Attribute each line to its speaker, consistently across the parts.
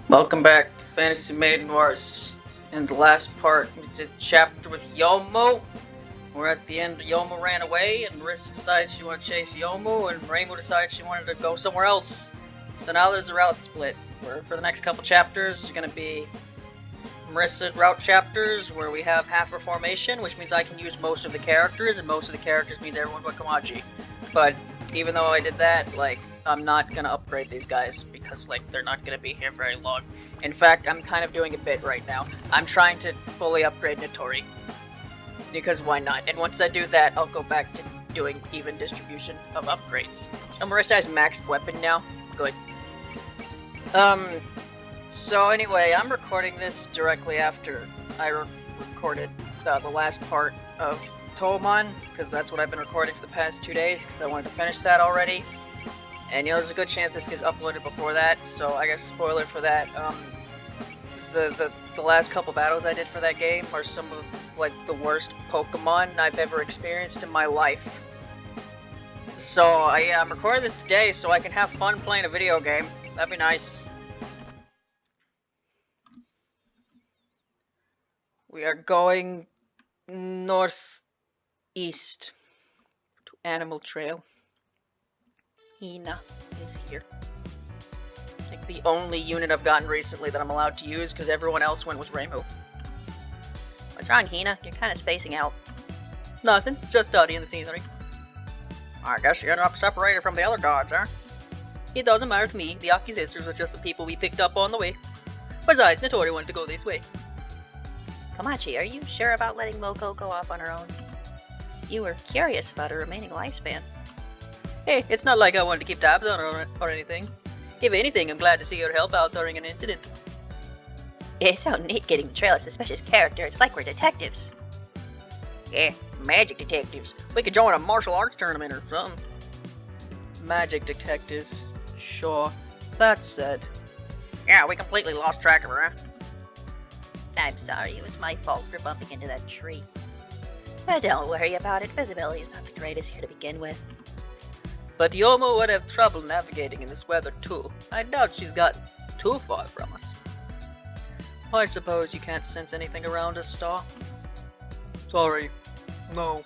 Speaker 1: Welcome back to Fantasy Maiden Wars. In the last part, we did chapter with Youmu. We're at the end. Youmu ran away, and Marisa decided she wanted to chase Youmu, and Rainbow decided she wanted to go somewhere else. So now there's a route split. For the next couple chapters, it's going to be Marisa route chapters, where we have half her formation, which means I can use most of the characters, and most of the characters means everyone but Kamachi. But even though I did that, I'm not gonna upgrade these guys because they're not gonna be here very long. In fact, I'm kind of doing a bit right now. I'm trying to fully upgrade Notori because why not? And once I do that, I'll go back to doing even distribution of upgrades. So Marisa has maxed weapon now. Good. So anyway, I'm recording this directly after I recorded the last part of Toman, because that's what I've been recording for the past 2 days, because I wanted to finish that already. And there's a good chance this gets uploaded before that, so I guess spoiler for that. The last couple battles I did for that game are some of the worst Pokemon I've ever experienced in my life. So I'm recording this today so I can have fun playing a video game. That'd be nice. We are going northeast to Animal Trail. Hina is here. The only unit I've gotten recently that I'm allowed to use because everyone else went with Reimu. What's wrong, Hina? You're kind of spacing out. Nothing, just studying the scenery. I guess you're not separated from the other gods, huh? It doesn't matter to me. The Aki sisters are just the people we picked up on the way. Besides, Notori wanted to go this way. Kamachi, are you sure about letting Moko go off on her own? You were curious about her remaining lifespan. Hey, it's not like I wanted to keep tabs on her or anything. If anything, I'm glad to see her help out during an incident. It's so neat getting to trail a suspicious character. It's like we're detectives. Yeah, magic detectives. We could join a martial arts tournament or something. Magic detectives. Sure. That said. Yeah, we completely lost track of her, huh? I'm sorry, it was my fault for bumping into that tree. Don't worry about it. Visibility is not the greatest here to begin with. But Youmu would have trouble navigating in this weather too. I doubt she's gotten too far from us. I suppose you can't sense anything around us, Star? Sorry, no.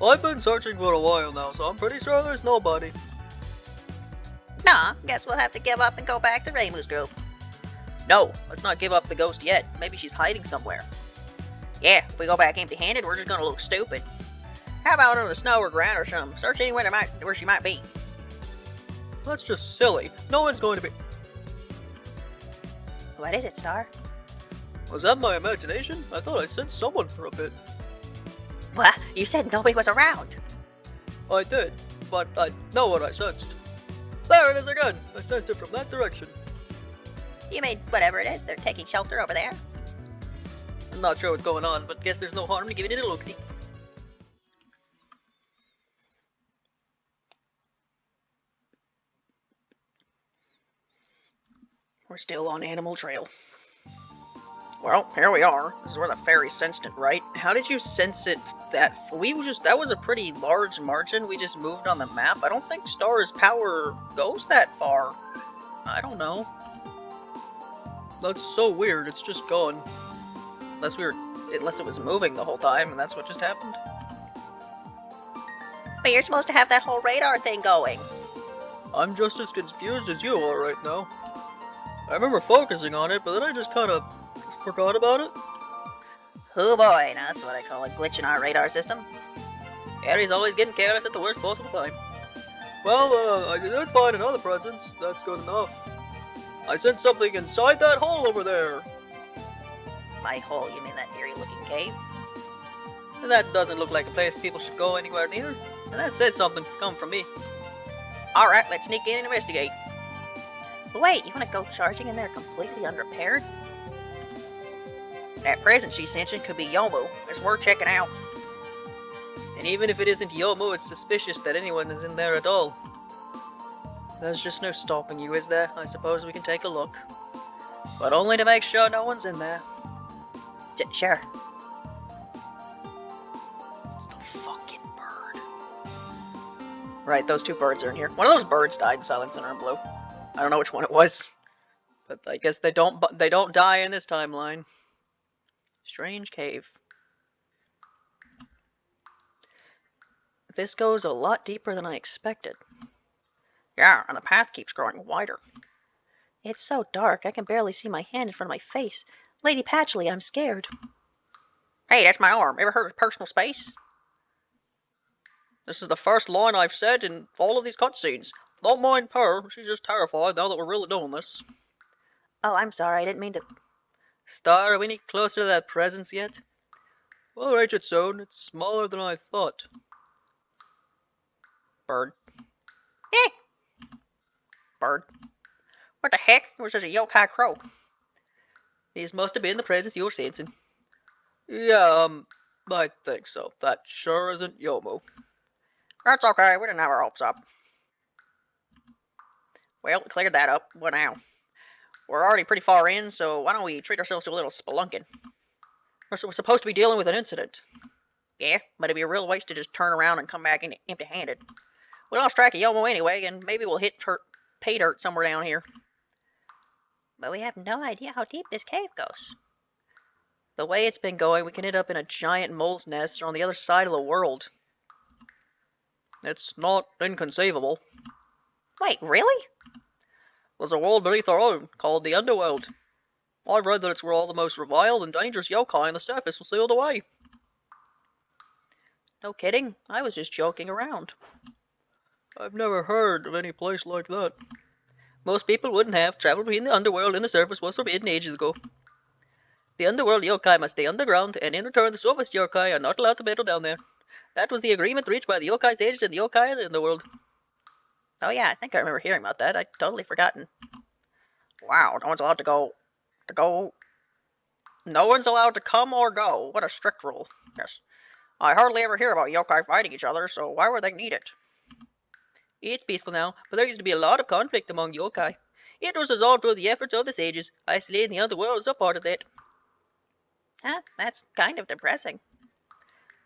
Speaker 1: I've been searching for a while now, so I'm pretty sure there's nobody. Nah, guess we'll have to give up and go back to Reimu's group. No, let's not give up the ghost yet. Maybe she's hiding somewhere. Yeah, if we go back empty-handed, we're just gonna look stupid. How about on the snow or ground or something? Search anywhere where she might be. That's just silly. No one's going to be... What is it, Star? Was that my imagination? I thought I sensed someone for a bit. What? You said nobody was around. I did, but I know what I sensed. There it is again! I sensed it from that direction. You mean whatever it is, they're taking shelter over there? I'm not sure what's going on, but guess there's no harm to giving it a look-see. We're still on Animal Trail. Well, here we are. This is where the fairy sensed it, right? How did you sense it that was a pretty large margin we just moved on the map. I don't think Star's power goes that far. I don't know. That's so weird, it's just gone. Unless it was moving the whole time and that's what just happened. But you're supposed to have that whole radar thing going. I'm just as confused as you are right now. I remember focusing on it, but then I just kind of forgot about it. Oh boy, now that's what I call a glitch in our radar system. Harry's always getting careless at the worst possible time. Well, I did find another presence. That's good enough. I sensed something inside that hole over there. By hole, you mean that eerie-looking cave? That doesn't look like a place people should go anywhere near. And that says something. Come from me. Alright, let's sneak in and investigate. Wait, you want to go charging in there completely unrepaired? That present she's sensing could be Youmu. It's worth checking out. And even if it isn't Youmu, it's suspicious that anyone is in there at all. There's just no stopping you, is there? I suppose we can take a look. But only to make sure no one's in there. Sure. The fucking bird. Right, those two birds are in here. One of those birds died in Silent Center in Blue. I don't know which one it was. But I guess they don't die in this timeline. Strange cave. This goes a lot deeper than I expected. Yeah, and the path keeps growing wider. It's so dark, I can barely see my hand in front of my face. Lady Patchley, I'm scared. Hey, that's my arm. Ever heard of personal space? This is the first line I've said in all of these cutscenes. Don't mind her, she's just terrified now that we're really doing this. Oh, I'm sorry, I didn't mean to... Star, are we any closer to that presence yet? We'll reach it soon. It's smaller than I thought. Bird. Eh! Bird. What the heck? It was just a yokai crow. These must have been the presence you were sensing. Yeah, I think so. That sure isn't Youmu. That's okay, we didn't have our hopes up. Well, we cleared that up. What now? We're already pretty far in, so why don't we treat ourselves to a little spelunking? We're supposed to be dealing with an incident. Yeah, but it'd be a real waste to just turn around and come back in empty-handed. We lost track of Youmu anyway, and maybe we'll hit pay dirt somewhere down here. But we have no idea how deep this cave goes. The way it's been going, we can end up in a giant mole's nest or on the other side of the world. It's not inconceivable. Wait, really? There's a world beneath our own, called the Underworld. I've read that it's where all the most reviled and dangerous yokai on the surface will sealed away. No kidding, I was just joking around. I've never heard of any place like that. Most people wouldn't have. Travel between the Underworld and the surface was forbidden ages ago. The Underworld yokai must stay underground, and in return the surface yokai are not allowed to meddle down there. That was the agreement reached by the yokai sages and the yokai of the Underworld. Oh yeah, I think I remember hearing about that. I'd totally forgotten. Wow, no one's allowed to go... No one's allowed to come or go. What a strict rule. Yes. I hardly ever hear about yokai fighting each other, so why would they need it? It's peaceful now, but there used to be a lot of conflict among yokai. It was resolved through the efforts of the sages. Isolating the Underworld is a part of that. Huh? That's kind of depressing.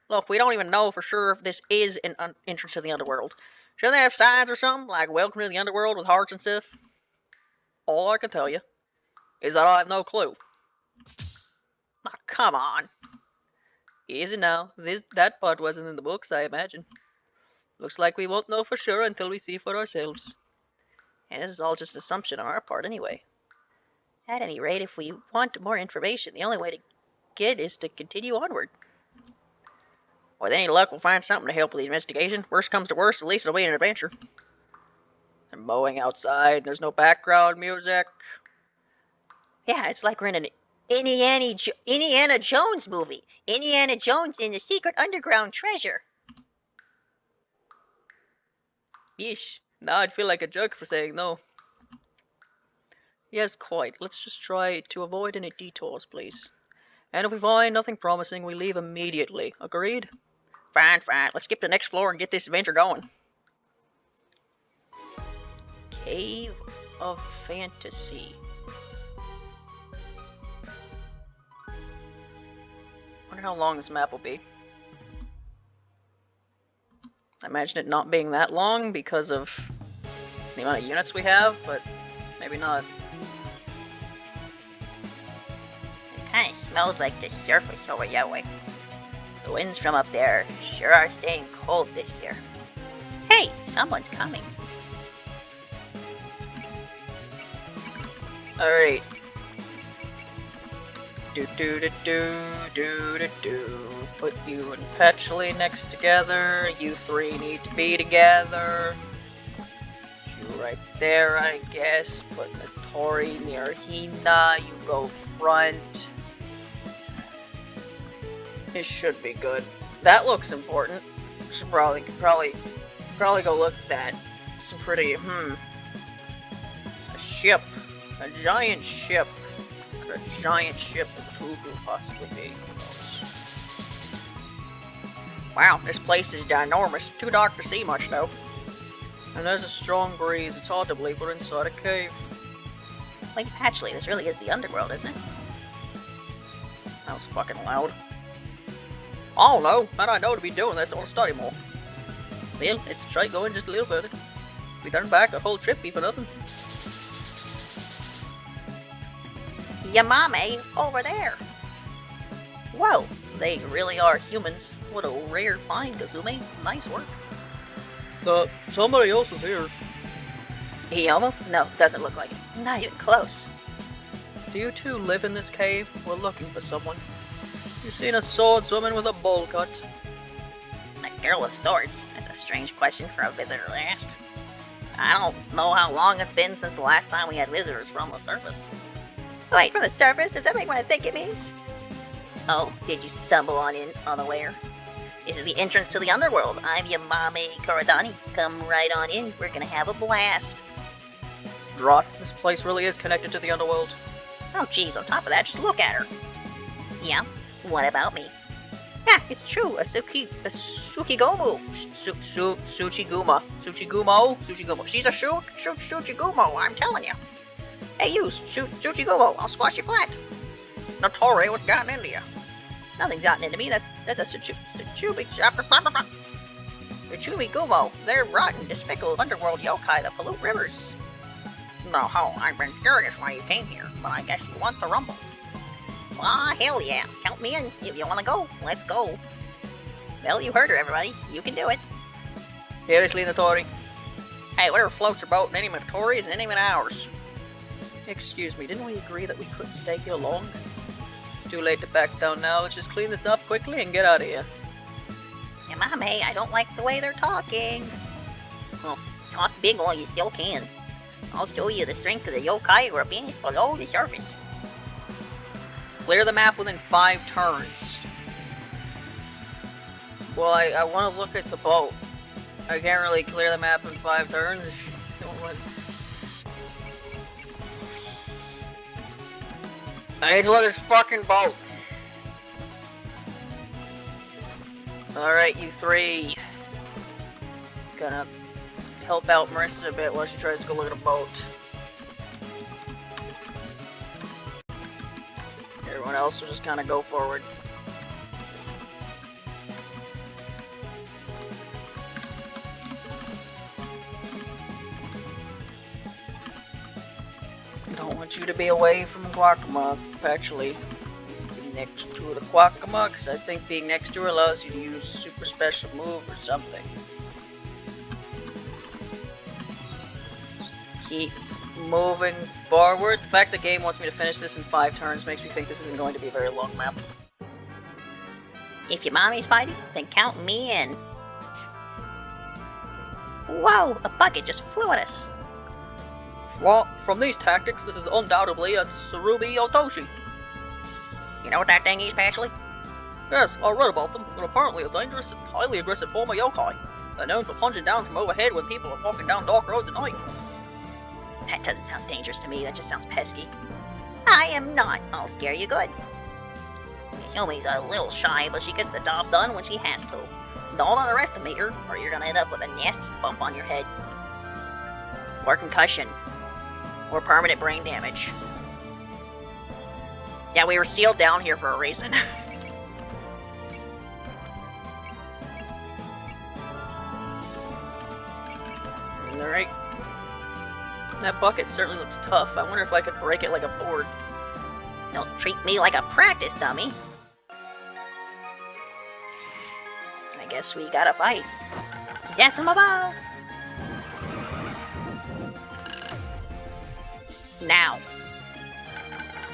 Speaker 1: Look, we don't even know for sure if this is an entrance to the Underworld. Shouldn't they have signs or something, like welcome to the Underworld with hearts and stuff? All I can tell you is that I have no clue. Oh, come on. Easy now. That part wasn't in the books, I imagine. Looks like we won't know for sure until we see for ourselves. And this is all just an assumption on our part anyway. At any rate, if we want more information, the only way to get is to continue onward. With any luck, we'll find something to help with the investigation. Worst comes to worst, at least it'll be an adventure. They're mowing outside, there's no background music. Yeah, it's like we're in an Indiana Jones movie. Indiana Jones and the Secret Underground Treasure. Yeesh, now I'd feel like a jerk for saying no. Yes, quite. Let's just try to avoid any detours, please. And if we find nothing promising, we leave immediately. Agreed? Fine, fine. Let's skip to the next floor and get this adventure going. Cave of Fantasy. Wonder how long this map will be. I imagine it not being that long because of the amount of units we have, but maybe not. It kind of smells like the surface over that way. The winds from up there sure are staying cold this year. Hey, someone's coming. Alright. Put you and Petchley next together. You three need to be together. You right there, I guess. Put Notori near Hina. You go front. It should be good. That looks important. Should probably go look at that. Some pretty, a ship. A giant ship. Could a giant ship of Fugu possibly be? Who knows? Wow, this place is ginormous. Too dark to see much though. And there's a strong breeze. It's hard to believe we're inside a cave. Like Patchley, this really is the Underworld, isn't it? That was fucking loud. I don't know. How'd I know to be doing this? I want to study more. Well, let's try going just a little further. We turn back the whole trip be for nothing. Yamame, over there! Whoa, they really are humans. What a rare find, Kazumi. Nice work.
Speaker 2: Somebody else is here.
Speaker 1: Youmu? No, doesn't look like it. Not even close.
Speaker 2: Do you two live in this cave? We're looking for someone. You seen a swordswoman with a bowl cut?
Speaker 1: A girl with swords? That's a strange question for a visitor to ask. I don't know how long it's been since the last time we had visitors from the surface. Wait, from the surface? Does that make what I think it means? Oh, did you stumble on in unaware? This is the entrance to the Underworld. I'm Yamame Kurodani. Come right on in. We're gonna have a blast.
Speaker 2: Droth, this place really is connected to the Underworld.
Speaker 1: Oh geez, on top of that, just look at her. Yeah, what about me? Yeah, it's true. A Tsuchigumo. Tsuchigumo. She's a Tsuchigumo, I'm telling you. Hey you, Tsuchigumo, I'll squash you flat.
Speaker 2: Notori, what's gotten into you?
Speaker 1: Nothing's gotten into me. That's a Tsuchigumo. They're rotten, despicable Underworld yokai that pollute rivers. No, I've been curious why you came here, but I guess you want to rumble. Ah, hell yeah. Count me in. If you want to go, let's go. Well, you heard her, everybody. You can do it.
Speaker 2: Seriously, Notori?
Speaker 1: Hey, whatever floats your boat and any Notori is any of ours.
Speaker 2: Excuse me, didn't we agree that we couldn't stay here long? It's too late to back down now. Let's just clean this up quickly and get out of here.
Speaker 1: Yamame, I don't like the way they're talking. Well, talk big while you still can. I'll show you the strength of the yokai who are beneath below the surface.
Speaker 2: Clear the map within 5 turns. Well, I want to look at the boat. I can't really clear the map in 5 turns. I need to look at this fucking boat. Alright, you 3. Gonna help out Marisa a bit while she tries to go look at a boat. Everyone else will just kind of go forward. Don't want you to be away from Guacama. Actually, be next to the Guacama, because I think being next to her allows you to use a super special move or something. Keep moving forward. The fact the game wants me to finish this in 5 turns makes me think this isn't going to be a very long map.
Speaker 1: If your mommy's fighting, then count me in. Whoa, a bucket just flew at us.
Speaker 2: Well, from these tactics, this is undoubtedly a Tsurubi Otoshi.
Speaker 1: You know what that thing is, Pashley?
Speaker 2: Yes, I read about them. They're apparently a dangerous and highly aggressive form of yokai. They're known for plunging down from overhead when people are walking down dark roads at night.
Speaker 1: That doesn't sound dangerous to me, that just sounds pesky. I am not. I'll scare you good. Yumi's a little shy, but she gets the job done when she has to. Don't underestimate her, or you're gonna end up with a nasty bump on your head. Or concussion. Or permanent brain damage. Yeah, we were sealed down here for a reason.
Speaker 2: Alright. That bucket certainly looks tough. I wonder if I could break it like a board.
Speaker 1: Don't treat me like a practice dummy. I guess we gotta fight. Death from above! Now.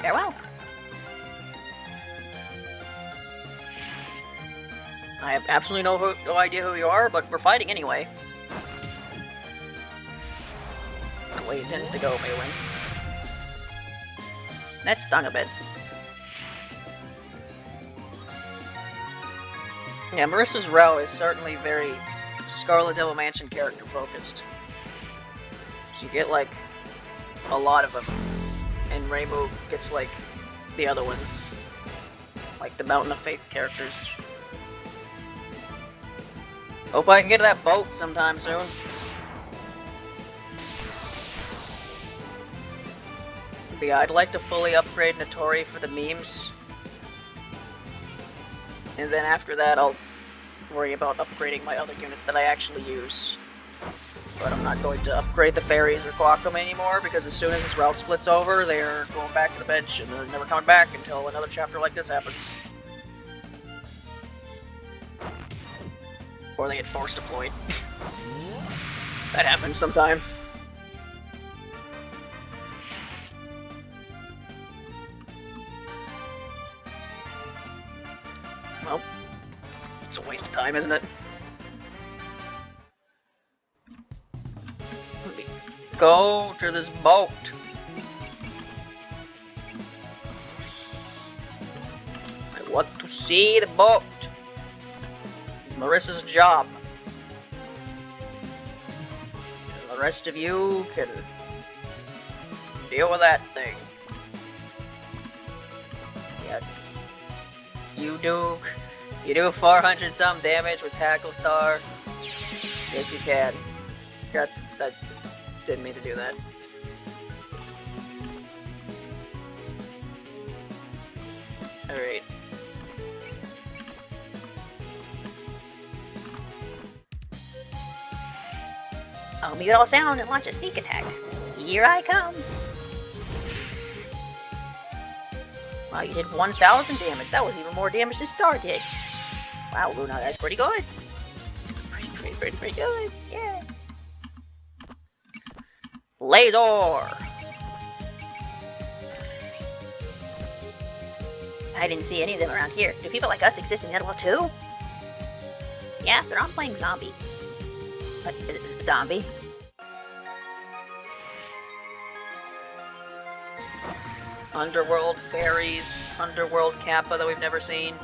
Speaker 1: Farewell.
Speaker 2: I have absolutely no idea who you are, but we're fighting anyway. That's the way it tends to go, Maywin. That stung a bit. Yeah, Marisa's row is certainly very Scarlet Devil Mansion character focused. So you get like a lot of them, and Reimu gets like the other ones, like the Mountain of Faith characters. Hope I can get to that boat sometime soon. But yeah, I'd like to fully upgrade Notori for the memes. And then after that, I'll worry about upgrading my other units that I actually use.
Speaker 1: But I'm not going to upgrade the fairies or Quackum anymore, because as soon as this route splits over, they're going back to the bench, and they're never coming back until another chapter like this happens. Or they get force deployed. That happens sometimes. Well, it's a waste of time, isn't it? Let me go to this boat. I want to see the boat. It's Marisa's job. And the rest of you can deal with that thing. Yeah. You do 400 some damage with Hackle Star. Yes, you can. That didn't mean to do that. Alright.
Speaker 2: I'll mute all sound and launch a sneak attack. Here I come. Wow, you did 1,000 damage. That was even more damage than Star did. Wow, Luna, that's pretty good. Pretty good. Yeah.
Speaker 1: Laser!
Speaker 2: I didn't see any of them around here. Do people like us exist in the Underworld too? Yeah, they're all playing zombie. Zombie?
Speaker 1: Underworld fairies, Underworld Kappa that we've never seen.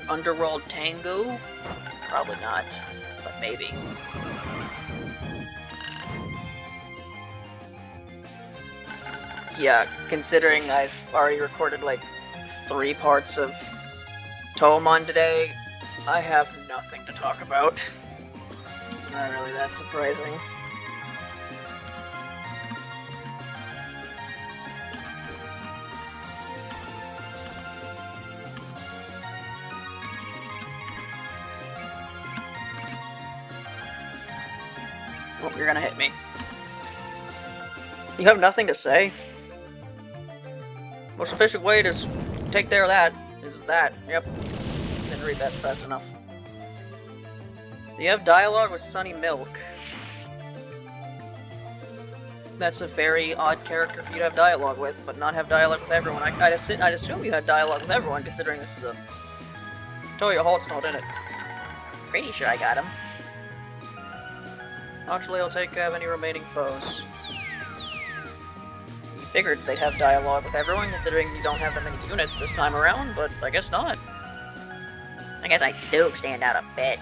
Speaker 1: Underworld Tengu? Probably not, but maybe. Yeah, considering I've already recorded like 3 parts of Toemon today, I have nothing to talk about. Not really that surprising. Oh, you're gonna hit me. You have nothing to say? Most efficient way to take care of that is that. Yep. Didn't read that fast enough. So you have dialogue with Sunny Milk. That's a very odd character for you to have dialogue with, but not have dialogue with everyone. I'd assume you had dialogue with everyone, considering this is a Toya Halt's not in it.
Speaker 2: Pretty sure I got him.
Speaker 1: Actually, I'll take any remaining foes. You figured they'd have dialogue with everyone, considering you don't have that many units this time around, but I guess not.
Speaker 2: I guess I do stand out a bit.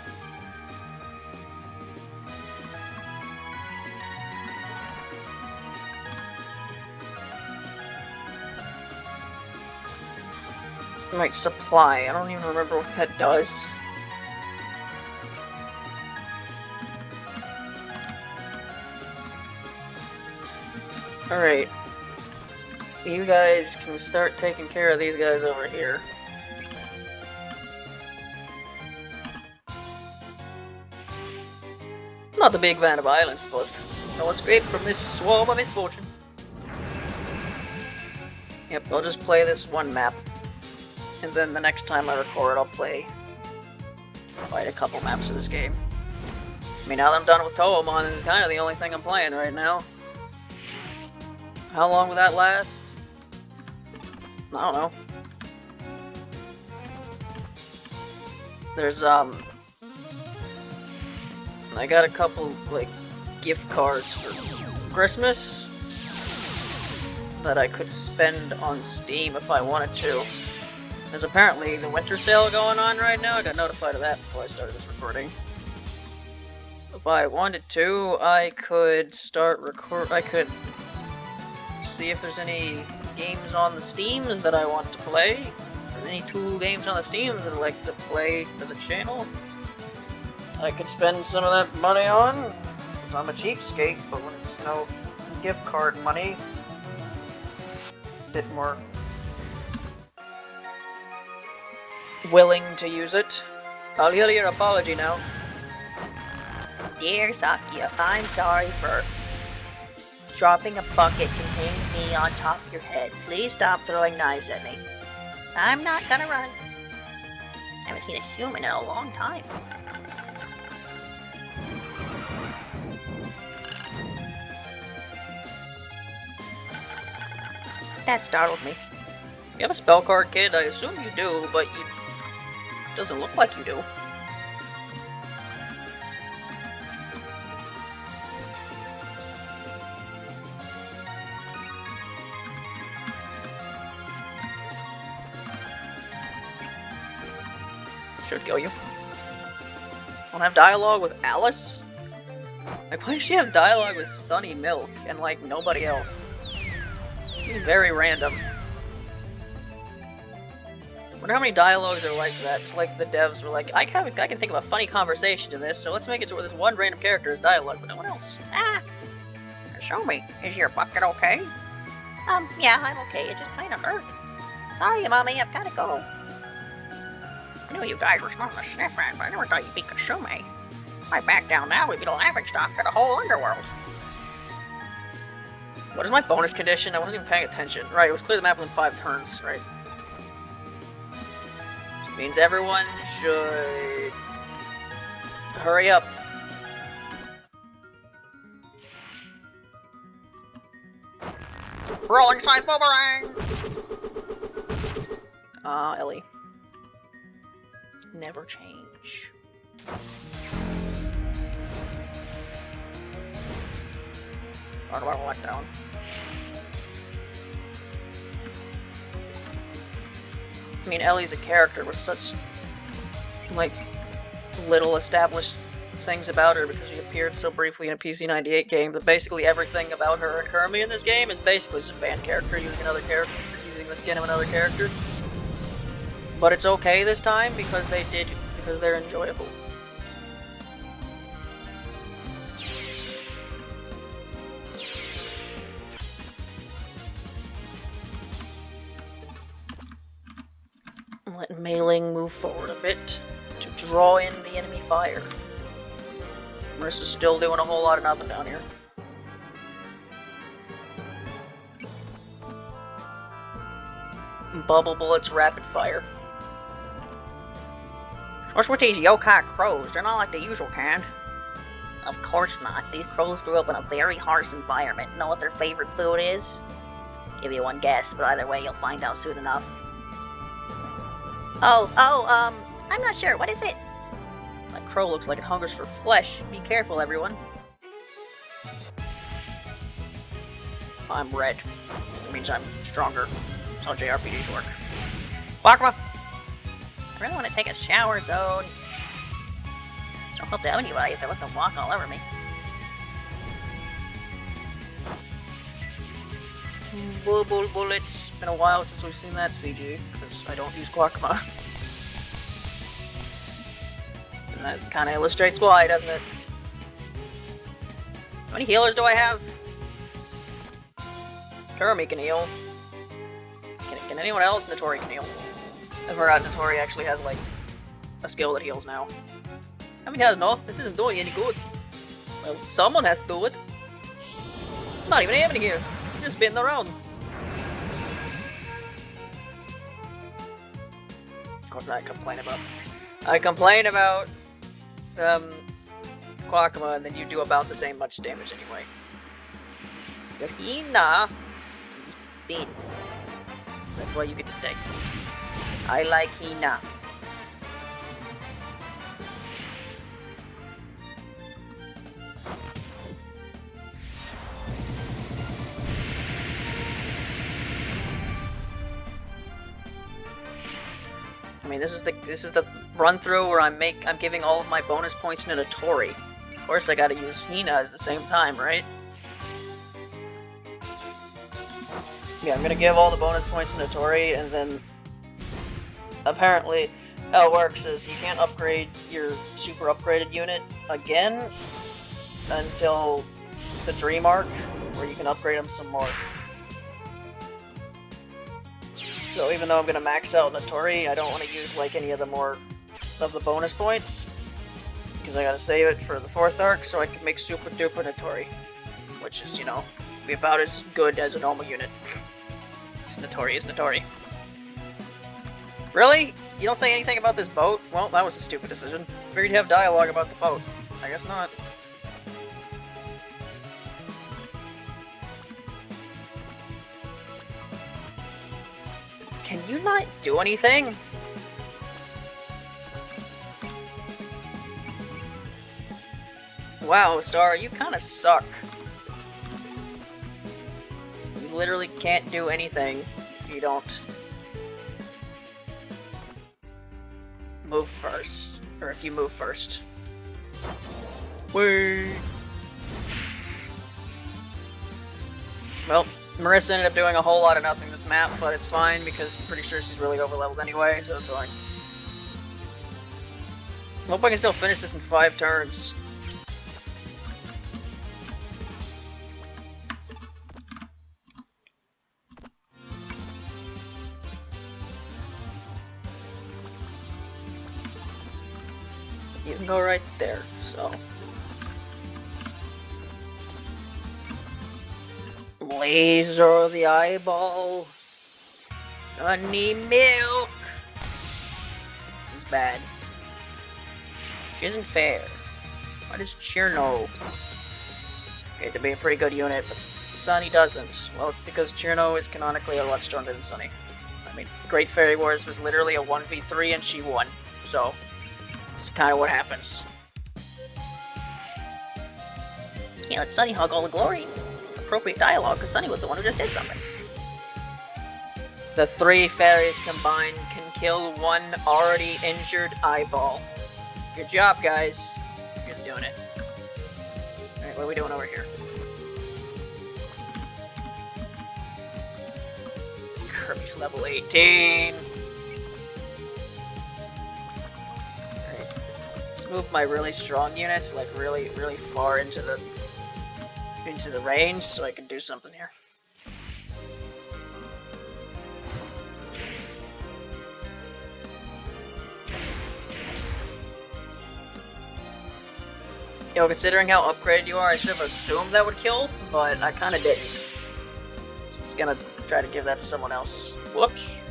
Speaker 1: Right, supply. I don't even remember what that does. Alright. You guys can start taking care of these guys over here. Not the big fan of islands, but no escape from this swarm of misfortune. Yep, I'll just play this one map. And then the next time I record, I'll play quite a couple maps of this game. I mean, now that I'm done with Toemon, this is kind of the only thing I'm playing right now. How long will that last? I don't know. There's, I got a couple, like, gift cards for Christmas that I could spend on Steam if I wanted to. There's apparently the winter sale going on right now. I got notified of that before I started this recording. If I wanted to, I could I could see if there's any games on the Steams that I want to play. If there's any cool games on the Steams that I'd like to play for the channel, I could spend some of that money on. Because I'm a cheapskate, but when it's, gift card money, a bit more willing to use it. I'll hear your apology now.
Speaker 2: Dear Sakia, I'm sorry for dropping a bucket containing me on top of your head. Please stop throwing knives at me. I'm not gonna run. I haven't seen a human in a long time. That startled me.
Speaker 1: You have a spell card, kid? I assume you do, but you... doesn't look like you do. Should kill you. Wanna have dialogue with Alice? Like, why does she have dialogue with Sunny Milk and, like, nobody else? It's very random. Wonder how many dialogues are like that. It's like the devs were like, I can think of a funny conversation to this, so let's make it to where this one random character has dialogue, but no one else.
Speaker 2: Ah! Show me. Is your bucket okay? Yeah, I'm okay. It just kinda hurt. Sorry, Mommy, I've gotta go. I knew you guys were smoking a sniff rat, but I never thought you'd be Kasumi. If I back down now, we'd be the laughing stock of the whole Underworld.
Speaker 1: What is my bonus condition? I wasn't even paying attention. Right, it was clear the map within 5 turns, right? Means everyone should hurry up.
Speaker 2: Rolling side boomerang!
Speaker 1: Ellie. Never change. Talk about a letdown. I mean, Ellie's a character with such, like, little established things about her because she appeared so briefly in a PC98 game that basically everything about her and Kirby in this game is basically just a fan character using another character, using the skin of another character. But it's okay this time because they're enjoyable. Let Mailing move forward a bit to draw in the enemy fire. Marisa's still doing a whole lot of nothing down here. Bubble bullets, rapid fire.
Speaker 2: What's with these yokai crows? They're not like the usual kind. Of course not. These crows grew up in a very harsh environment. Know what their favorite food is? Give you one guess, but either way you'll find out soon enough. I'm not sure. What is it?
Speaker 1: That crow looks like it hungers for flesh. Be careful, everyone. I'm red. It means I'm stronger. That's how JRPGs work. Wakama!
Speaker 2: I really want to take a shower, Zone. Don't help out anybody if I let them walk all over me.
Speaker 1: Bullets. Been a while since we've seen that CG, because I don't use Guacamole. And that kind of illustrates why, doesn't it? How many healers do I have? Kurumi can heal. Can anyone else? Notori can heal. I forgot Notori actually has, like, a skill that heals now. I mean, has no. This isn't doing any good. Well, someone has to do it. I'm not even aiming here. I'm just spinning around. What did I complain about? I complain about Quackma, and then you do about the same much damage anyway. But Hina, spin. That's why you get to stay. 'Cause I like Hina. I mean, this is the run through where I'm giving all of my bonus points to Notori. Of course, I gotta use Hina at the same time, right? Yeah, I'm gonna give all the bonus points to Notori, and then apparently how it works is you can't upgrade your super upgraded unit again until the Dream Arc, where you can upgrade them some more. So even though I'm gonna max out Notori, I don't want to use like any of the more of the bonus points. Because I gotta save it for the 4th arc so I can make Super Duper Notori. Which is, you know, be about as good as a normal unit. Notori is Notori. Really? You don't say anything about this boat? Well, that was a stupid decision. Figured you'd have dialogue about the boat. I guess not. Can you not do anything? Wow, Star, you kinda suck. You literally can't do anything if you don't move first. Or if you move first. Whee! Well, Marisa ended up doing a whole lot of nothing this map, but it's fine because I'm pretty sure she's really overleveled anyway, so it's fine. I hope I can still finish this in 5 turns. You can go right there, so. Laser the eyeball. Sunny milk. This is bad. She isn't fair. Why does Cheer know? Okay, to be a pretty good unit, but Sunny doesn't. Well, it's because Cheerno is canonically a lot stronger than Sunny. I mean, Great Fairy Wars was literally a 1v3 and she won, so. This is kind of what happens. Can't let Sunny hog all the glory. It's appropriate dialogue, because Sunny was the one who just did something. The 3 fairies combined can kill one already injured eyeball. Good job, guys. You're doing it. Alright, what are we doing over here? Kirby's level 18. Move my really strong units like really far into the range so I can do something here. You know, considering how upgraded you are, I should have assumed that would kill, but I kinda didn't. So I'm just gonna try to give that to someone else. Whoops.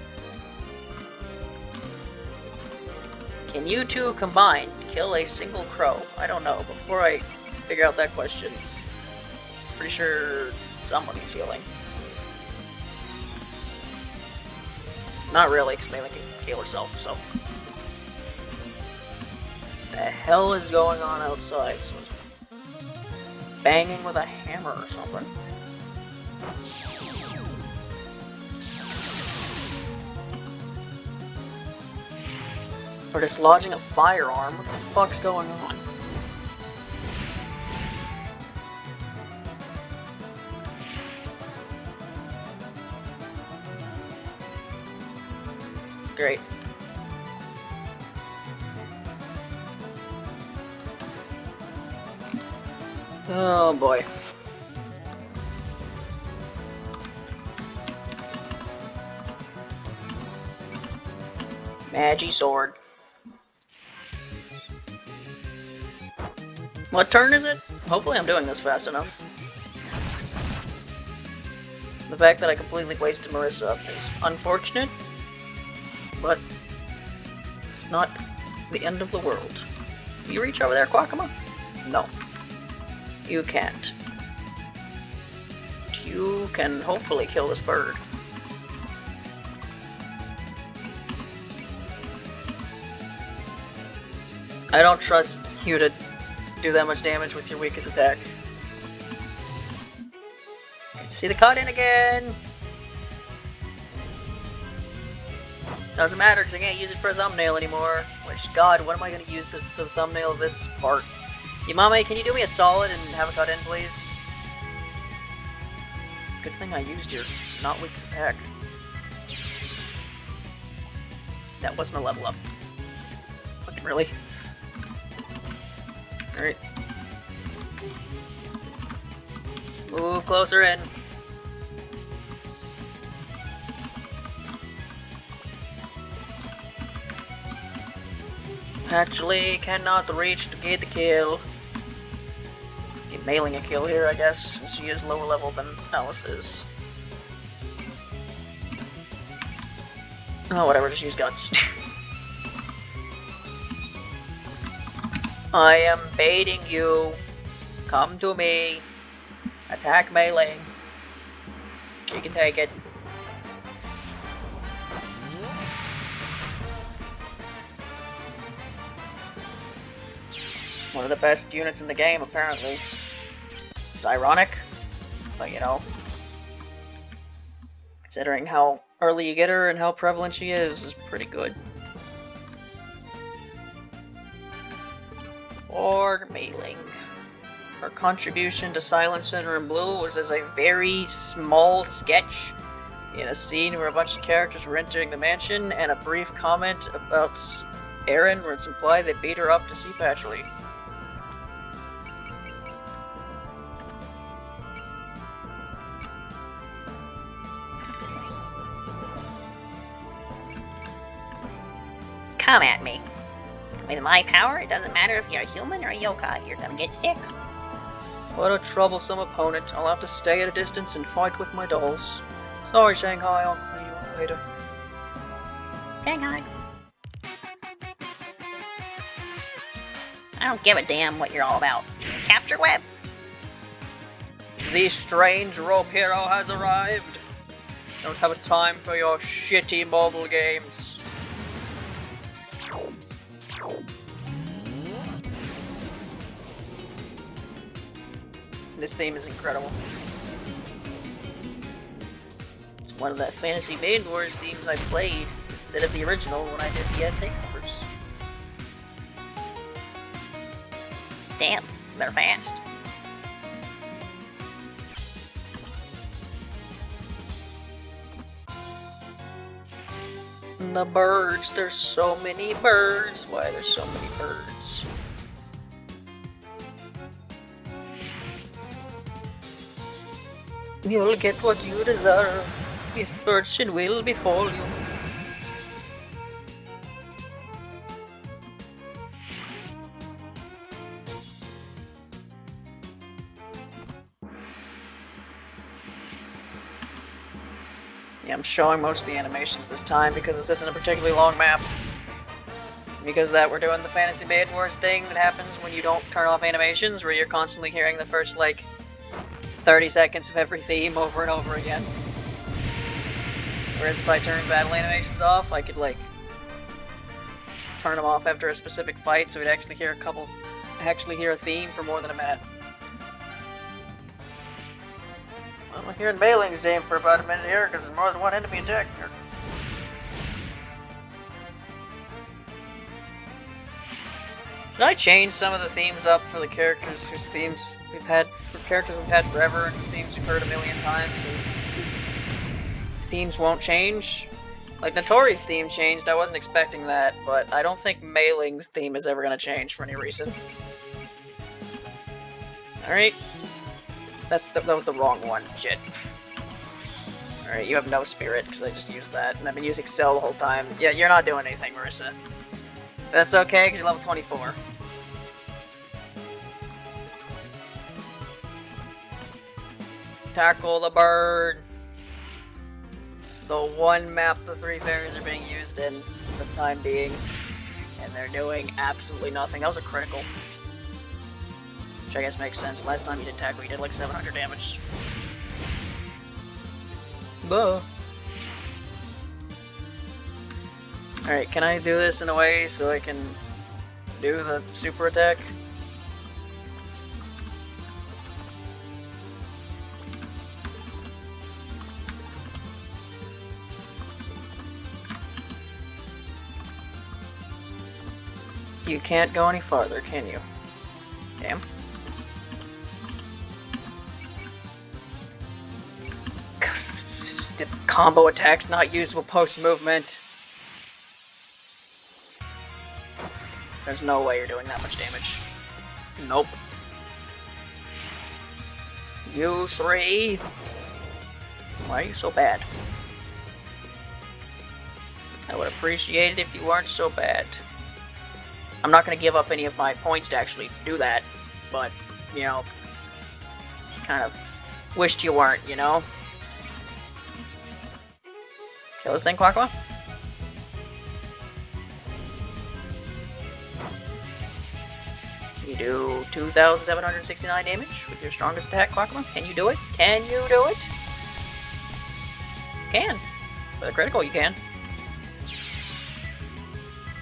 Speaker 1: Can you two combined kill a single crow? I don't know. Before I figure out that question, pretty sure someone needs healing. Not really, because Melee can heal herself, so. The hell is going on outside? Someone's banging with a hammer or something. For dislodging a firearm? What the fuck's going on? Great. Oh boy. Magi sword. What turn is it? Hopefully I'm doing this fast enough. The fact that I completely wasted Marisa is unfortunate, but it's not the end of the world. Can you reach over there, Quackama? No. You can't. You can hopefully kill this bird. I don't trust you to do that much damage with your weakest attack. See the cut in again! Doesn't matter because I can't use it for a thumbnail anymore. Which, God, what am I going to use the thumbnail of this part? Yamame, can you do me a solid and have a cut in, please? Good thing I used your not weakest attack. That wasn't a level up. Fucking really? Alright. Let's move closer in.
Speaker 2: Actually, cannot reach to get the kill. Get mailing a kill here, I guess, since she is lower level than Alice is. Oh, whatever, just use guts. I am baiting you. Come to me. Attack melee. You can take it. One of the best units in the game, apparently. It's ironic, but you know, considering how early you get her and how prevalent she is pretty good. Or mailing. Her contribution to Silent Center in Blue was as a very small sketch in a scene where a bunch of characters were entering the mansion, and a brief comment about Erin where it's implied they beat her up to see Patchley.
Speaker 3: Come at me. With my power, it doesn't matter if you're a human or a yokai, you're gonna get sick.
Speaker 2: What a troublesome opponent. I'll have to stay at a distance and fight with my dolls. Sorry, Shanghai, I'll clean you up later.
Speaker 3: Shanghai. I don't give a damn what you're all about. Capture web?
Speaker 2: The strange rope hero has arrived. Don't have a time for your shitty mobile games. This theme is incredible. It's one of the Fantasy Maiden Wars themes I played instead of the original when I did the SA covers.
Speaker 3: Damn, they're fast.
Speaker 2: The birds, there's so many birds. Why there's so many birds? You'll get what you deserve. Misfortune will befall you. Yeah, I'm showing most of the animations this time because this isn't a particularly long map. Because of that, we're doing the Fantasy Maiden Wars thing that happens when you don't turn off animations, where you're constantly hearing the first, like, 30 seconds of every theme over and over again. Whereas if I turned battle animations off, I could, like, turn them off after a specific fight, so we'd actually hear a theme for more than a minute. Well, I'm hearing Mailing's name for about a minute here, because there's more than one enemy attacking her. Should I change some of the themes up for the characters whose themes we've had, for characters we've had forever and whose themes we've heard a million times and whose themes won't change? Like, Notori's theme changed, I wasn't expecting that, but I don't think Mailing's theme is ever going to change for any reason. Alright. That was the wrong one. Shit. Alright, you have no spirit, because I just used that, and I've been using Cell the whole time. Yeah, you're not doing anything, Marisa. That's okay, because you're level 24. Tackle the bird! The one map the three fairies are being used in for the time being. And they're doing absolutely nothing. That was a critical. Which I guess makes sense. Last time you did tackle, you did like 700 damage. Buh. Alright, can I do this in a way so I can do the super attack? You can't go any farther, can you? Damn. The combo attack's not usable post-movement. There's no way you're doing that much damage. Nope. You three! Why are you so bad? I would appreciate it if you weren't so bad.
Speaker 1: I'm not going to give up any of my points to actually do that, but, you know, kind of wished you weren't, you know? Kill this thing, Quackwa? You do 2,769 damage with your strongest attack, Quackwa. Can you do it? Can you do it? Can. With a critical, you can.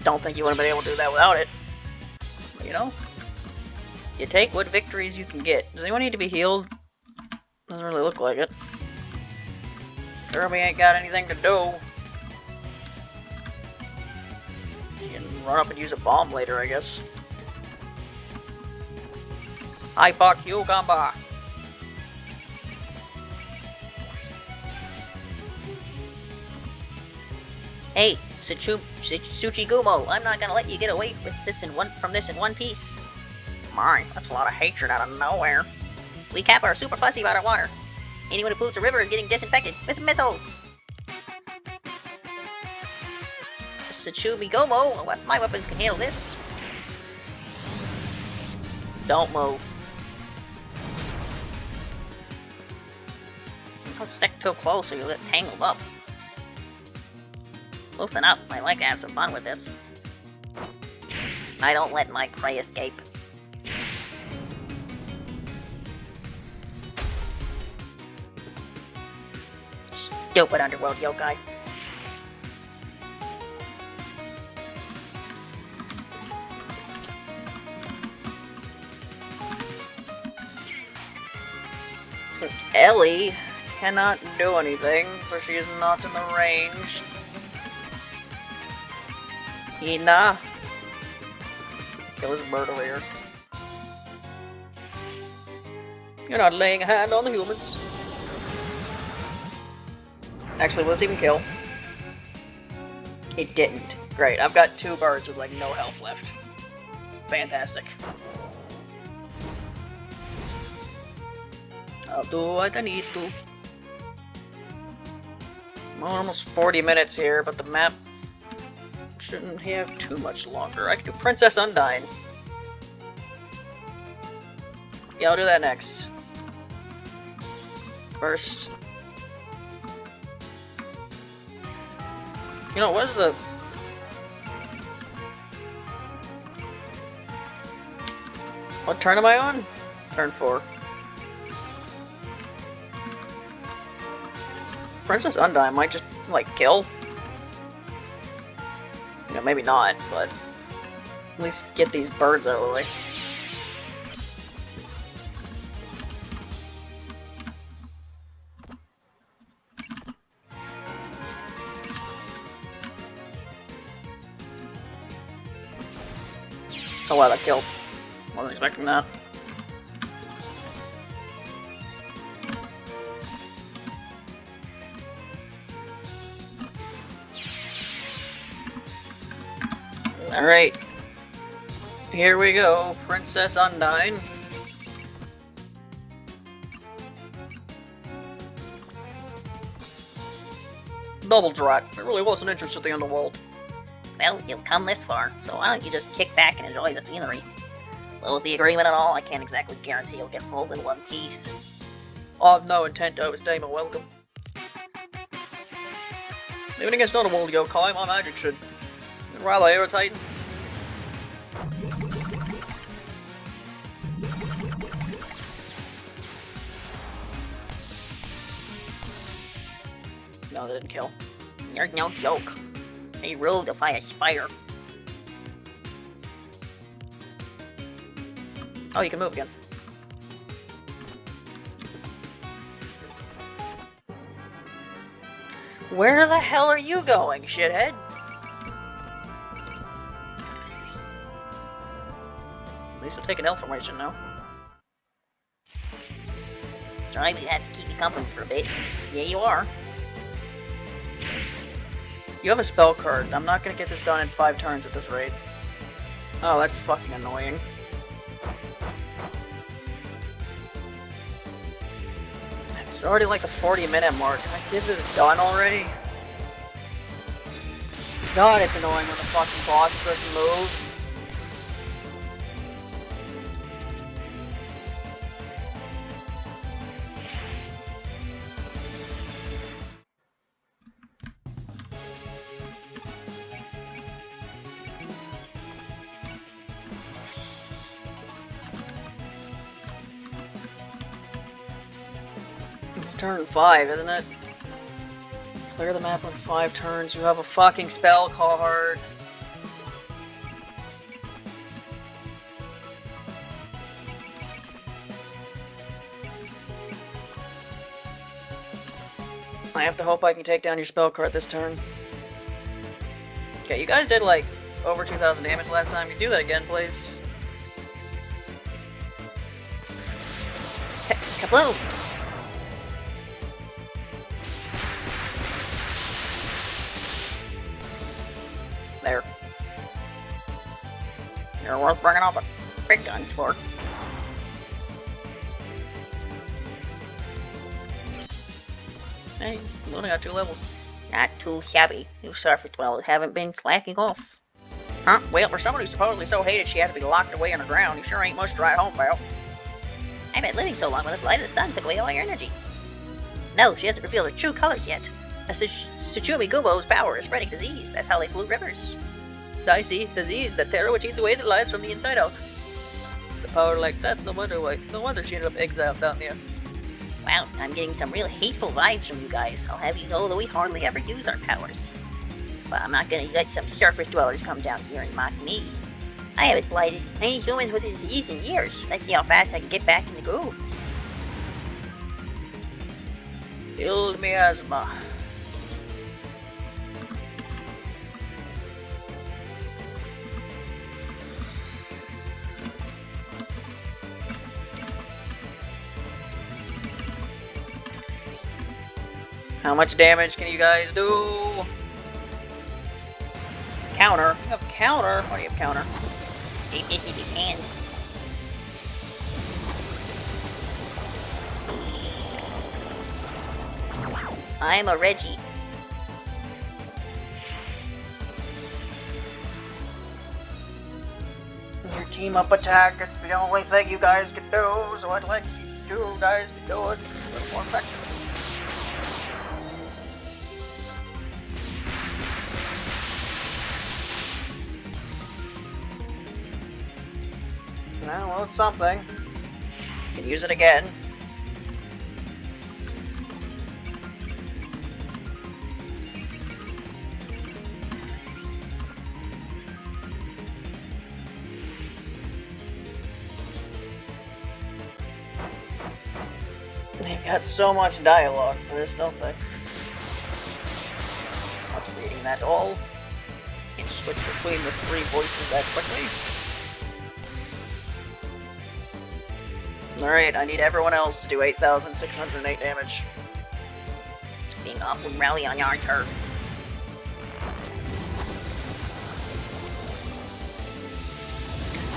Speaker 1: Don't think you would have been able to do that without it. But, you know, you take what victories you can get. Does anyone need to be healed? Doesn't really look like it. Kirby ain't got anything to do. You can run up and use a bomb later, I guess. Hi, fuck you, Gamba.
Speaker 3: Hey, Tsuchigumo, I'm not gonna let you get away with this from this in one piece.
Speaker 1: My, that's a lot of hatred out of nowhere.
Speaker 3: We Kappa are super fussy about our water. Anyone who pollutes a river is getting disinfected with missiles. Tsuchigumo, my weapons can handle this.
Speaker 1: Don't move.
Speaker 3: Don't stick too close or you'll get tangled up. Loosen up, I like to have some fun with this. I don't let my prey escape. Stupid Underworld Youkai.
Speaker 1: Ellie cannot do anything, for she is not in the range. Ina. Kill his bird over here. You're not laying a hand on the humans. Actually, will this even kill? It didn't. Great, I've got 2 birds with like no health left. It's fantastic. I'll do what I need to. Well, almost 40 minutes here, but the map shouldn't have too much longer. I can do Princess Undyne. Yeah, I'll do that next. First. You know, what is the... What turn am I on? Turn 4. Princess Undyne might just, like, kill. You know, maybe not, but at least get these birds out of the way. Oh wow, that killed. Wasn't expecting that. Alright. Here we go, Princess Undyne. Double drat. I really wasn't interested in the Underworld.
Speaker 3: Well, you've come this far, so why don't you just kick back and enjoy the scenery? Well, with the agreement and all, I can't exactly guarantee you'll get pulled in one piece.
Speaker 1: I've no intent to overstay my welcome. Even against Underworld Youkai, my magic should rather irritating. No, that didn't kill.
Speaker 3: You're no joke. A rule to fight a spider.
Speaker 1: Oh, you can move again. Where the hell are you going, shithead? At least I'll take an L formation now.
Speaker 3: Sorry, we had to keep you company for a bit. Yeah, you are.
Speaker 1: You have a spell card. I'm not gonna get this done in 5 turns at this rate. Oh, that's fucking annoying. It's already like the 40-minute mark. Can I get this done already? God, it's annoying when the fucking boss person moves.
Speaker 2: turn 5, isn't it? Clear the map on 5 turns. You have a fucking spell card. I have to hope I can take down your spell card this turn. Okay, you guys did like over 2,000 damage last time. You do that again, please.
Speaker 3: Kaboom!
Speaker 2: There.
Speaker 3: You're worth bringing out the big guns for.
Speaker 2: Hey, you only got 2 levels.
Speaker 3: Not too shabby. You surface dwellers haven't been slacking off.
Speaker 2: Huh? Well, for someone who's supposedly so hated she has to be locked away underground, you sure ain't much to write home about.
Speaker 3: I've been living so long when the light of the sun took away all your energy. No, she hasn't revealed her true colors yet. A Tsuchumi Gubo's power is spreading disease. That's how they pollute rivers.
Speaker 2: I see. Disease, that terror which eats away its lives from the inside out. The power like that, no wonder she ended up exiled down there.
Speaker 3: Wow, I'm getting some real hateful vibes from you guys. I'll have you know that we hardly ever use our powers. But I'm not gonna let some surface dwellers come down here and mock me. I haven't blighted any humans with disease in years. Let's see how fast I can get back in the groove.
Speaker 2: Il miasma. How much damage can you guys do? Counter. You have counter? What do you have counter?
Speaker 3: If you can. I'm a Reggie.
Speaker 2: Your team up attack, it's the only thing you guys can do, so I'd like you guys to do it a little more effectively. Well, it's something. You can use it again. They've got so much dialogue for this, don't they? Not reading that all. Can't switch between the 3 voices that quickly. Alright, I need everyone else to do 8,608 damage.
Speaker 3: Being awfully rally on your turf.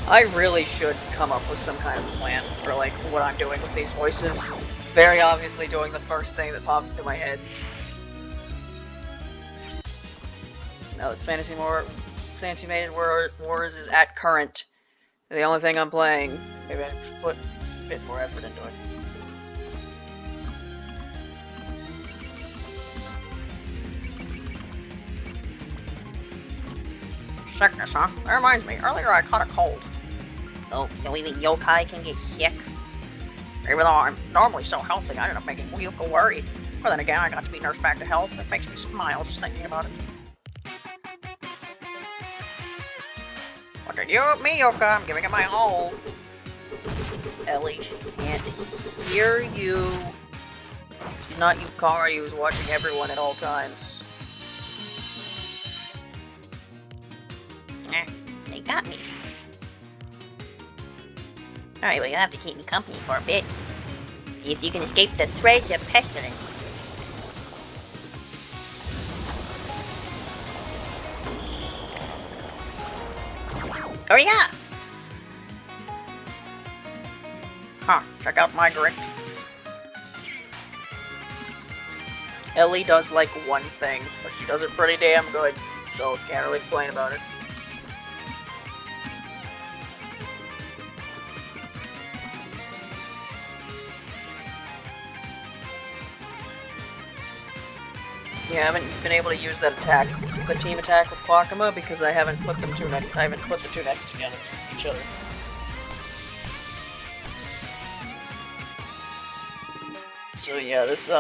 Speaker 2: I really should come up with some kind of plan for like what I'm doing with these voices. Very obviously doing the first thing that pops into my head. Now that Fantasy Maiden Wars is at current, the only thing I'm playing, maybe I should put a bit more effort into it.
Speaker 3: Sickness, huh? That reminds me, earlier I caught a cold. Oh, so even yokai can get sick? Even though I'm normally so healthy, I ended up making Youkai worried. But then again, I got to be nursed back to health. It makes me smile just thinking about it. What did you me, Youkai? I'm giving it my all.
Speaker 2: Ellie, she can't hear you. She's not Yukari who's watching everyone at all times.
Speaker 3: They got me. Alright, well, you'll have to keep me company for a bit. See if you can escape the threads of pestilence. Hurry up!
Speaker 2: Huh, check out my grit. Ellie does like one thing, but she does it pretty damn good, so can't really complain about it. Yeah, I haven't been able to use that attack, the team attack with Kwakama, because I haven't put them I haven't put the two next together, each other. So yeah, this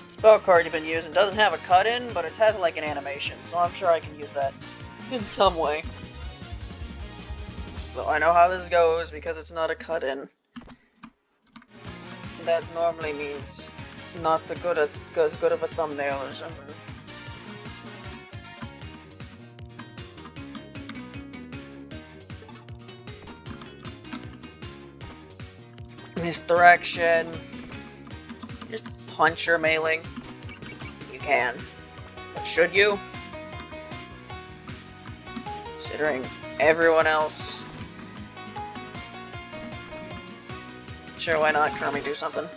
Speaker 2: spell card you've been using doesn't have a cut-in, but it has like an animation, so I'm sure I can use that in some way. So I know how this goes because it's not a cut-in. That normally means not as good of a thumbnail or something. Misdirection. Just punch your mailing. You can. But should you? Considering everyone else. Sure, why not? Kermit, do something.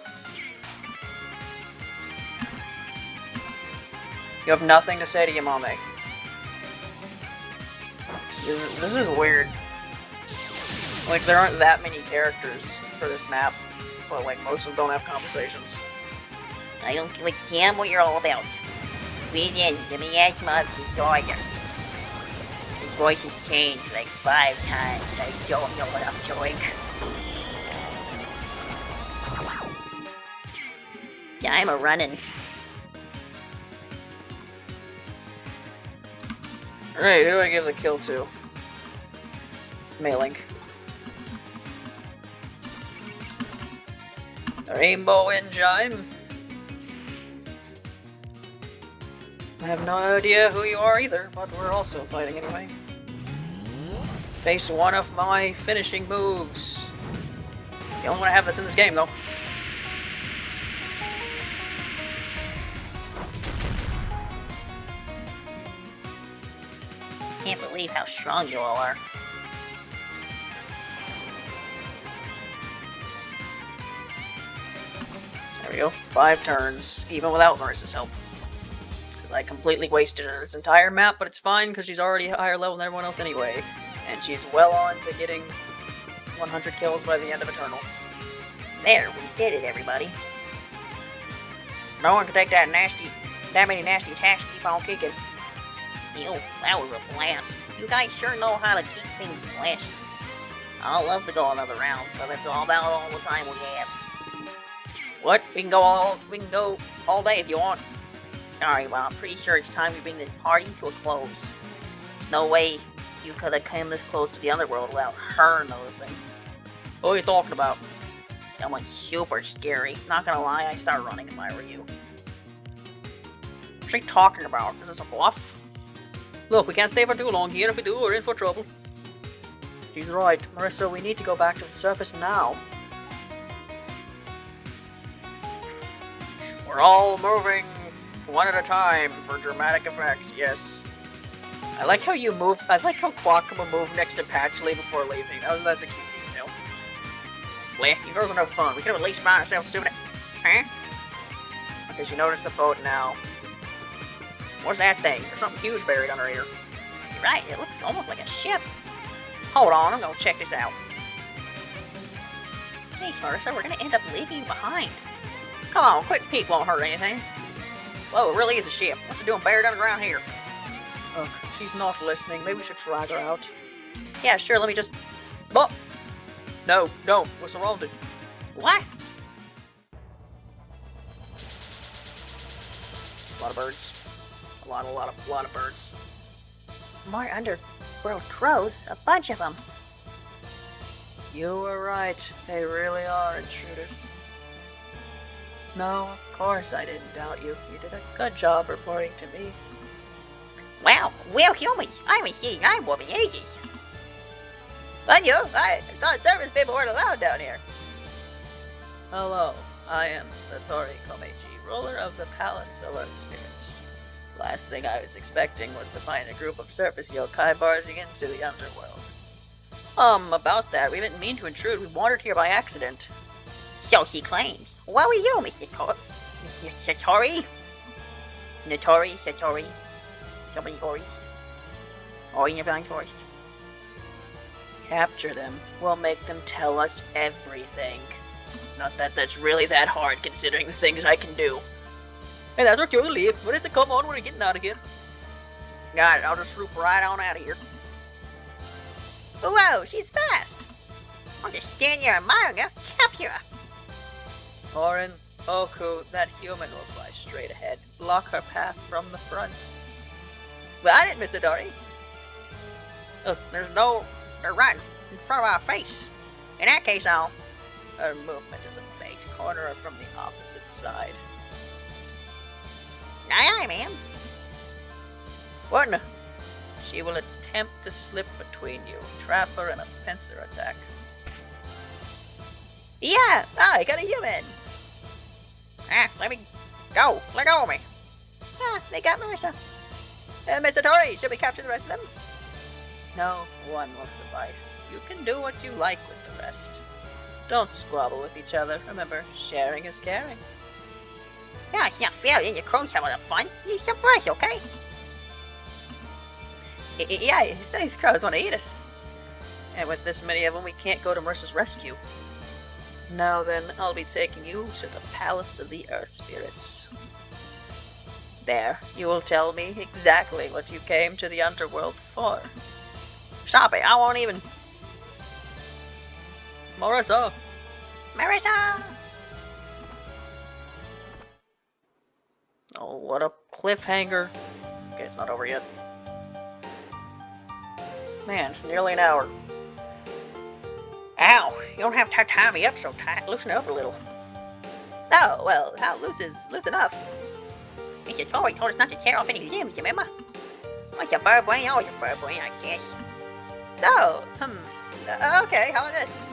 Speaker 2: You have nothing to say to Yamame. This is weird. Like, there aren't that many characters for this map, but like, most of them don't have conversations.
Speaker 3: I don't give a damn what you're all about. Breathe in the miasma of desire. His voice has changed like 5 times. I don't know what I'm doing. Yeah, I'm a running.
Speaker 2: Alright, who do I give the kill to? Mailing. Rainbow Engine. I have no idea who you are either, but we're also fighting anyway. Face one of my finishing moves. The only one I have that's in this game, though.
Speaker 3: Can't believe how strong you all are.
Speaker 2: There we go. 5 turns, even without Marisa's help. Because I completely wasted this entire map, but it's fine because she's already a higher level than everyone else anyway. And she's well on to getting 100 kills by the end of Eternal.
Speaker 3: There, we did it, everybody.
Speaker 2: No one can take that many nasty attacks to keep on kicking.
Speaker 3: Ew, that was a blast. You guys sure know how to keep things flashing. I'll love to go another round, but it's all about all the time we have.
Speaker 2: What? We can go all day if you want.
Speaker 3: Sorry, well, I'm pretty sure it's time we bring this party to a close. There's no way you could have come this close to the Underworld without her noticing.
Speaker 2: What are you talking about?
Speaker 3: Someone super scary. Not gonna lie, I'd start running if I were you.
Speaker 2: What's she talking about? Is this a bluff? Look, we can't stay for too long here. If we do, we're in for trouble. She's right. Marisa, we need to go back to the surface now. We're all moving one at a time for dramatic effect, yes. I like how you move. I like how Quackuma moved next to Patchley before leaving. That's a cute detail. Well, you girls are no fun. We could have at least found ourselves stupid. Huh? Because you notice the boat now. What's that thing? There's something huge buried under here.
Speaker 3: You're right, it looks almost like a ship.
Speaker 2: Hold on, I'm gonna check this out.
Speaker 3: Jeez, Marisa, we're gonna end up leaving you behind.
Speaker 2: Come on, quick peek won't hurt anything. Whoa, it really is a ship. What's it doing buried underground here? Ugh, she's not listening. Maybe we should drag her out.
Speaker 3: Yeah, sure, let me just...
Speaker 2: Oh! No, don't. We're surrounded.
Speaker 3: What?
Speaker 2: A lot of birds. A lot of birds.
Speaker 3: More Underworld crows, a bunch of them.
Speaker 2: You were right. They really are intruders. No, of course I didn't doubt you. You did a good job reporting to me.
Speaker 3: Wow, well, humans, I'm seeing I'm warming ages.
Speaker 2: But you, I thought service people weren't allowed down here. Hello, I am Satori Komeiji, ruler of the Palace of Spirits. Last thing I was expecting was to find a group of surface yokai barging into the Underworld. About that, we didn't mean to intrude. We wandered here by accident.
Speaker 3: So she claims. What were you, Mr. Satori? Notori, Satori. Somebody Oris. Ori in the Vine Forest.
Speaker 2: Capture them. We'll make them tell us everything. Not that that's really that hard, considering the things I can do. Hey, that's our cue to leave. When is it? Come on, we're getting out of here. Got it, I'll just swoop right on out of here.
Speaker 3: Whoa, she's fast. I'll just stand here admiring her. Capture her.
Speaker 2: Orin, Oku, that human will fly straight ahead. Block her path from the front. Got it, Miss Adori.
Speaker 3: There's no... They're right in front of our face. In that case, I'll...
Speaker 2: Her movement is a feint. Corner her from the opposite side.
Speaker 3: Aye, aye, ma'am.
Speaker 2: What in the... She will attempt to slip between you. Trap her in a pincer attack.
Speaker 3: Yeah!
Speaker 2: I got a human!
Speaker 3: Let me go. Let go of me.
Speaker 2: They got Marisa. Miss Adori, should we capture the rest of them? No, one will suffice. You can do what you like with the rest. Don't squabble with each other. Remember, sharing is caring.
Speaker 3: Yeah, it's not fair. You crows have a lot of fun. Eat some brush, okay?
Speaker 2: Yeah, these crows want to eat us. And with this many of them, we can't go to Marisa's rescue. Now then, I'll be taking you to the Palace of the Earth Spirits. There, you will tell me exactly what you came to the Underworld for.
Speaker 3: Stop it, I won't even...
Speaker 2: Marisa!
Speaker 3: Marisa!
Speaker 2: Oh, what a cliffhanger. Okay, it's not over yet. Man, it's nearly an hour.
Speaker 3: Ow, you don't have to tie me up so tight. Loosen up a little.
Speaker 2: Oh, well, how loose is loose enough?
Speaker 3: Mr. Tori told us not to tear off any limbs, remember? What's your bird brain? Oh, your bird brain, I guess.
Speaker 2: Oh, okay, how about this?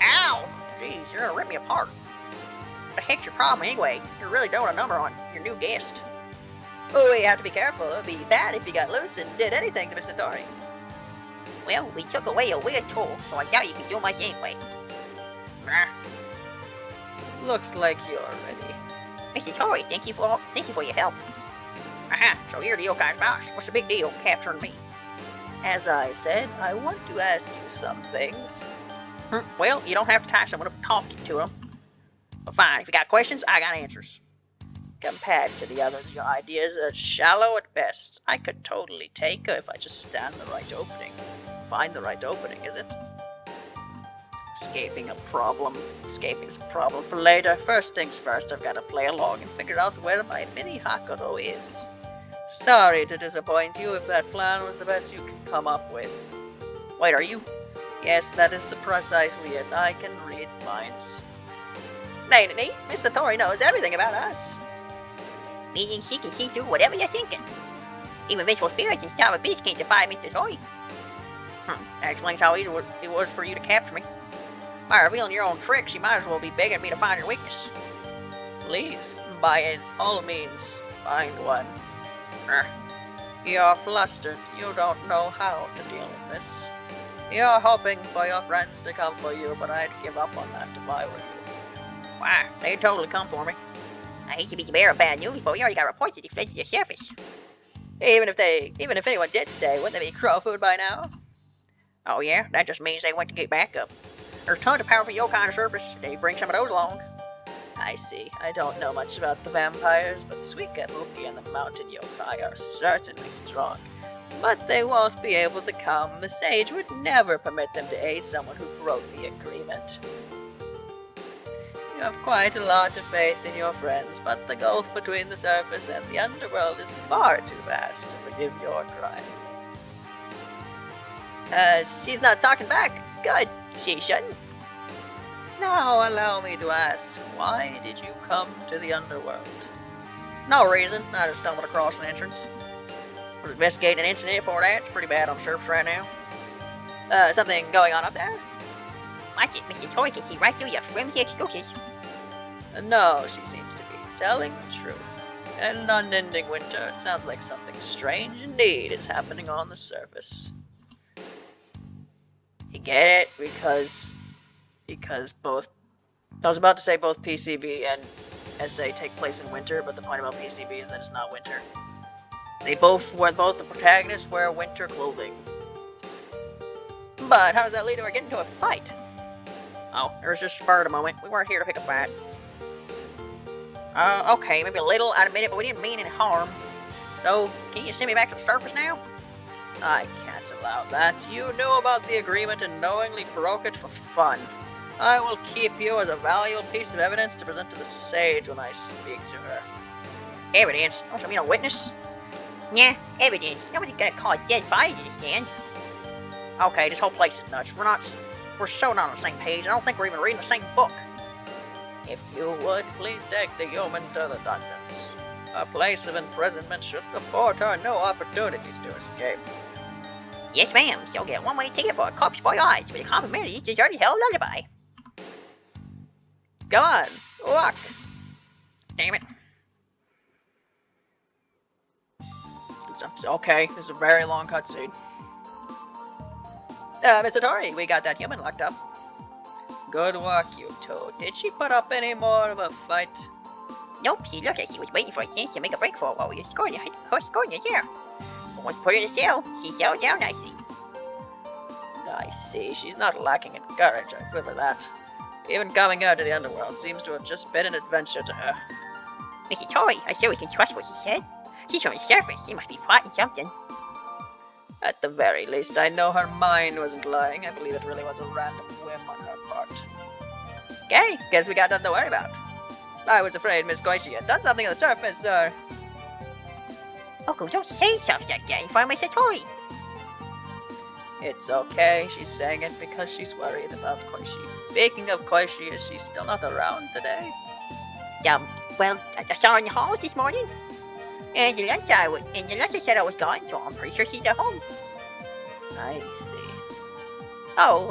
Speaker 3: Ow! Jeez, you're gonna rip me apart. What the heck's your problem anyway? You're really doing a number on your new guest.
Speaker 2: Oh, we have to be careful. It would be bad if you got loose and did anything to Mr. Tori.
Speaker 3: Well, we took away a weird tool, so I doubt you can do much anyway.
Speaker 2: Looks like you're ready.
Speaker 3: Mr. Tori, thank you for your help. So you're the Yokai boss. What's the big deal capturing me?
Speaker 2: As I said, I want to ask you some things.
Speaker 3: Well, you don't have to tie someone up and talk to them. But fine, if you got questions, I got answers.
Speaker 2: Compared to the others, your ideas are shallow at best. I could totally take her if I just stand the right opening. Find the right opening, is it? Escaping's a problem for later. First things first, I've got to play along and figure out where my mini Hakuro is. Sorry to disappoint you if that plan was the best you could come up with. Wait, are you? Yes, that is precisely it. I can read minds.
Speaker 3: Nay, Mr. Tori knows everything about us. Meaning she can see through whatever you're thinking. Even vengeful spirits and starved beasts can't defy Mr. Tori. That explains how easy it was for you to capture me. By revealing your own tricks, you might as well be begging me to find your weakness.
Speaker 2: Please, by all means, find one. You're flustered. You don't know how to deal with this. You're hoping for your friends to come for you, but I'd give up on that if I were you.
Speaker 3: Why, they'd totally come for me. I hate to be the bearer of bad news, but we already got reports that fled to the surface.
Speaker 2: Even if anyone did stay, wouldn't they be crow food by now?
Speaker 3: Oh yeah, that just means they went to get back up. There's tons of powerful yokai on the surface. They bring some of those along.
Speaker 2: I see. I don't know much about the vampires, but Suikabuki and the mountain yokai are certainly strong. But they won't be able to come. The sage would never permit them to aid someone who broke the agreement. You have quite a lot of faith in your friends, but the gulf between the surface and the underworld is far too vast to forgive your crime. She's not talking back. Good. She shouldn't. Now allow me to ask, why did you come to the underworld?
Speaker 3: No reason. I just stumbled across an entrance. Was investigating an incident for that. It's pretty bad on the surface right now.
Speaker 2: Something going on up there?
Speaker 3: Watch it, Mr. Toy can see right through your flimsy excuses.
Speaker 2: No, she seems to be telling the truth. An unending winter. It sounds like something strange indeed is happening on the surface. You get it? Because both... I was about to say both PCB and SA take place in winter, but the point about PCB is that it's not winter. Both the protagonists wear winter clothing. But how does that lead to our getting into a fight?
Speaker 3: Oh, there was just a spur at a moment. We weren't here to pick a fight. Okay, maybe a little, I admit it, but we didn't mean any harm. So, can you send me back to the surface now?
Speaker 2: I can't allow that. You knew about the agreement and knowingly broke it for fun.
Speaker 1: I will keep you as a valuable piece of evidence to present to the sage when I speak to her.
Speaker 2: Evidence? Don't you mean a witness?
Speaker 3: Nah, evidence. Nobody's gonna call a dead body to the stand.
Speaker 2: Okay, this whole place is nuts. We're so not on the same page. I don't think we're even reading the same book.
Speaker 1: If you would, please take the human to the dungeons. A place of imprisonment should afford her no opportunities to escape.
Speaker 3: Yes, ma'am. She'll get one-way ticket for a corpse for your eyes with a complimentary deserted hell lullaby.
Speaker 1: Come on, walk!
Speaker 2: Damn it. Okay, this is a very long cutscene.
Speaker 1: Miss Satori, we got that human locked up. Good work, you two. Did she put up any more of a fight?
Speaker 3: Nope, she looked like she was waiting for a chance to make a break for it while we were scoring the chair. But once put her in the cell, she settled down nicely.
Speaker 1: I see. She's not lacking in courage. I'm good with that. Even coming out to the Underworld seems to have just been an adventure to her.
Speaker 3: Mr. Tori, I sure we can trust what she said. She's on the surface. She must be plotting something.
Speaker 1: At the very least, I know her mind wasn't lying. I believe it really was a random whim on her part. Okay, guess we got nothing to worry about. I was afraid Miss Koichi had done something on the surface, or...
Speaker 3: Uncle, don't say stuff like that in front of Mr. Tori.
Speaker 1: It's okay, she's saying it because she's worried about Koichi. Speaking of Koichi, is she still not around today?
Speaker 3: Well, I saw her in the halls this morning. And the lunch I said I was gone, so I'm pretty sure she's at home.
Speaker 1: I see.
Speaker 3: Oh,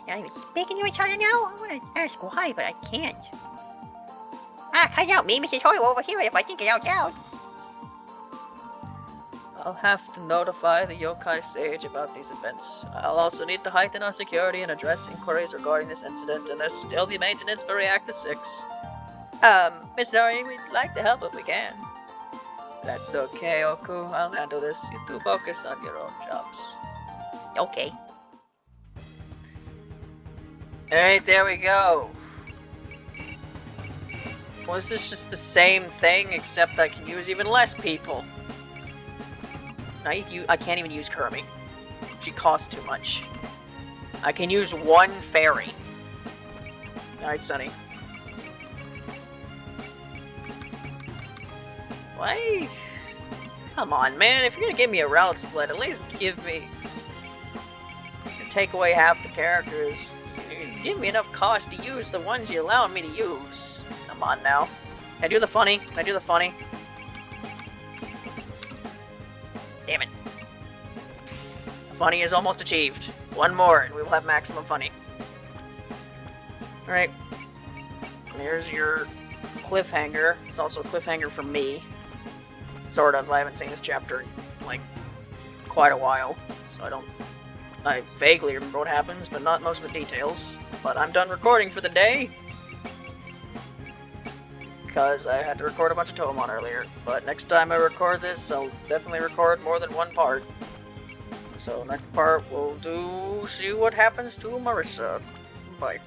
Speaker 3: they're not even speaking to each other now? I want to ask why, but I can't. Cut out me, Mrs. Tori will overhear it if I think it out loud.
Speaker 1: I'll have to notify the Youkai Sage about these events. I'll also need to heighten our security and address inquiries regarding this incident, and there's still the maintenance for Reactor 6. Miss Nori, we'd like to help if we can. That's okay, Oku. I'll handle this. You two focus on your own jobs.
Speaker 3: Okay.
Speaker 1: Alright, there we go. Well, this is just the same thing, except I can use even less people. I can't even use Kermie. She costs too much. I can use one fairy. Alright, Sunny. Why? Come on, man. If you're gonna give me a route split, at least give me... Take away half the characters. Give me enough cost to use the ones you're allowing me to use. Come on now. Can I do the funny? Can I do the funny? Damn it. The funny is almost achieved. One more and we will have maximum funny. Alright. There's your cliffhanger. It's also a cliffhanger for me. Sort of. I haven't seen this chapter in, like, quite a while. So I vaguely remember what happens, but not most of the details. But I'm done recording for the day. Because I had to record a bunch of Toemon earlier. But next time I record this, I'll definitely record more than one part. So next part we'll see what happens to Marisa. Bye.